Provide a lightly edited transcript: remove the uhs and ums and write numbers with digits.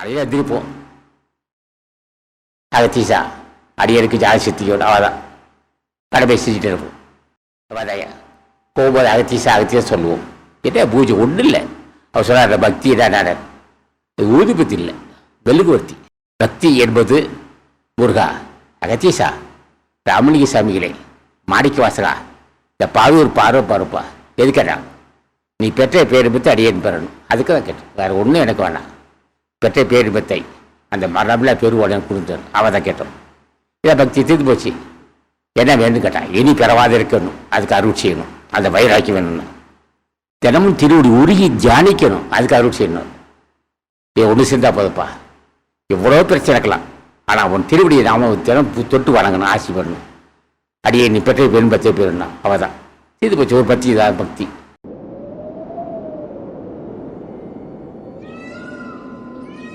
காலையில் திருப்போம் அகத்தீசா அடியருக்கு ஜாதி சித்திக்கணும் அவள் கடமை செஞ்சுட்டு இருப்போம். அவதாயா போகும்போது அகத்தீசா சொல்லுவோம். என்ன பூஜை ஒன்றும் இல்லை. அவர் சொன்னார் பக்தி என்ன ஊதுபத்தி இல்லை வெல்லுகுவர்த்தி. பக்தி என்பது முருகா அகத்தீசா ராமலிங்க சாமிகளே மாணிக்க வாசகா இந்த பாரூர் பாருப்பா எதுக்கடா நீ பெற்ற பேரிபத்தை அடியேன் பெறணும். அதுக்கு தான் கேட்டேன், வேறு ஒன்றும் எனக்கு வேணாம். பெற்ற பேரிபத்தை அந்த மரபில் பெருவோட கொடுத்தேன். அவள் தான் கேட்டோம். இதை பக்தி தீர்ந்து போச்சு. என்ன வேணும்னு கேட்டான். இனி பெறவாத இருக்கணும், அதுக்கு அருள் செய்யணும். அந்த வைராக்கி வேணும்னு தினமும் திருவடி உருகி தியானிக்கணும், அதுக்கு அருள் செய்யணும். ஒன்று சேர்ந்தா போதுப்பா, எவ்வளோ பிரச்சனை இருக்கலாம். ஆனால் உன் திருவடியை நாம தினம் தொட்டு வணங்கணும், ஆசை பண்ணணும். அடியே நீ பெற்ற பெரும்பத்தை பெறணும். அவள் தான் தீர்ந்து போச்சு. ஒரு பக்தி தான் பக்தி.